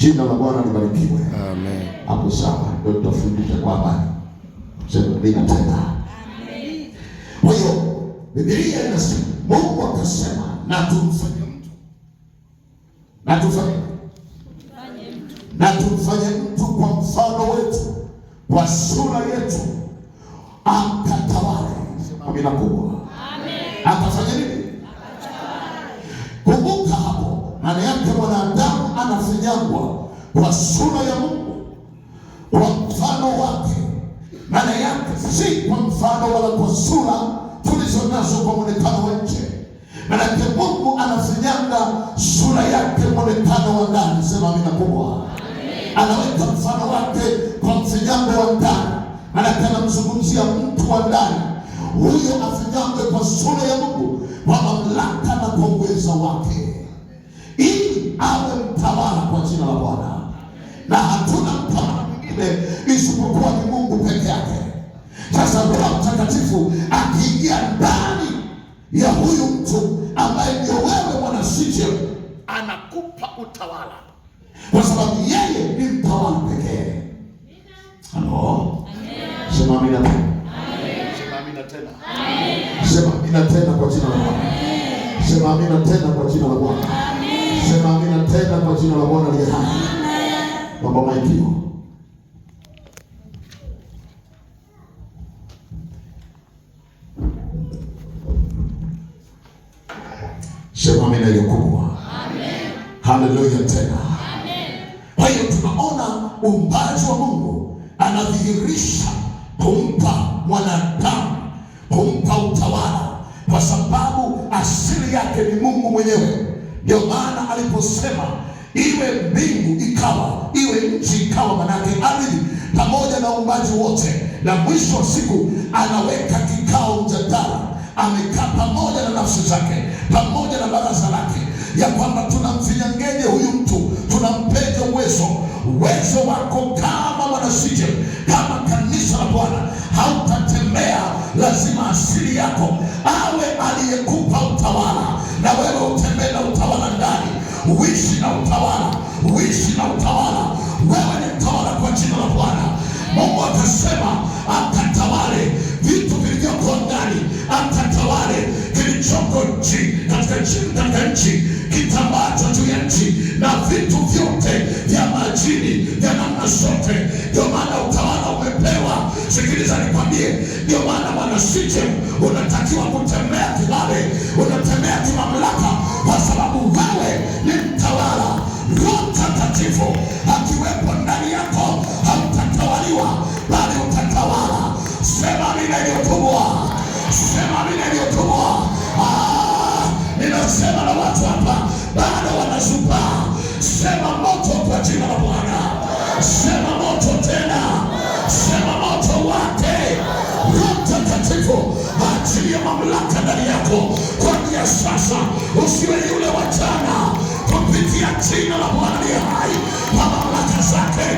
Jina la Bwana libarikiwe. Amen. Hapo sawa, ndio tutafundisha kwa amani. Sema bila tena. Amen. Kwa hiyo Biblia inasema Mungu akasema na tumfanye mtu. Na tumfanye mtu kwa mfano wetu, kwa sura yetu, akatawale. Amina kubwa. Amen. Akafanya nini? Akatawale. Kumbuka hapo, maana yake mwanadamu anafinyangwa kwa sura ya Mungu, kwa mfano wake. Maana yake si kwa mfano wala kwa sura tulizo nazo kwa muonekano wa nje. Maana yake Mungu anafinyanga sura yake, muonekano wa ndani. Sema amina kubwa. Anaweka mfano wake kwa mfinyango wa ndani. Maana yake anamzungumzia mtu wa ndani. Huyo afinyangwe kwa sura ya Mungu, kwa mamlaka na kwa uwezo wake, ili awe mtawala kwa jina la Bwana. Na hatuna mtawala mwingine isipokuwa ni Mungu peke yake. Sasa Roho Mtakatifu akiingia ndani ya huyu mtu ambaye ndio wewe mwanasije, anakupa utawala, kwa sababu yeye ni mtawala pekee. Halo, sema amina tena. Sema amina tena. Sema amina tena kwa jina la Bwana. Sema amina tena kwa jina la Bwana. Sema amina tena kwa jina la Bwana aliye hai. Baba maikio. Sema amina iliyokubwa. Amen. Haleluya tena. Amen. Kwa hiyo tunaona uumbaji wa Mungu anadhihirisha kumpa mwanadamu, kumpa utawala, kwa sababu asili yake ni Mungu mwenyewe. Ndio maana aliposema iwe mbingu ikawa, iwe nchi ikawa, manake ardhi pamoja na uumbaji wote, na mwisho wa siku anaweka kikao mjadala, amekaa pamoja na nafsi zake, pamoja na baraza lake, ya kwamba tunamfinyangeje huyu mtu, tunampeje uwezo wako kama mwanasije, kama kanisa la Bwana. Hautatembea, lazima asili yako awe aliyekupa utawala, na wewe utembee na utawala ndani, uishi na utawala, uishi na utawala. Wewe ni mtawala kwa jina la Bwana. Mungu akasema akatawale vitu vilivyoko ndani, akatawale kilichoko katika nchi, kitambacho juu ya nchi, na vitu vyote vya majini vya namna zote. Ndio maana utawala umepewa. Sikiliza nikwambie, ndio maana mwanasije unatakiwa kutembea kilale, unatembea kimamlaka, kwa sababu wewe ni mtawala. Roho Mtakatifu akiwepo ndani yako, hautatawaliwa bali utatawala. Sema amina iliyokubwa. Sema amina iliyokubwa. Ninasema na watu hapa bado wanazupa. Sema moto kwa jina la Bwana. Sema moto tena. Sema moto wake. Roho Mtakatifu achilia mamlaka ndani yako kuanzia sasa. Usiwe yule wa jana, kupitia jina la Bwana aliye hai, kwa mamlaka zake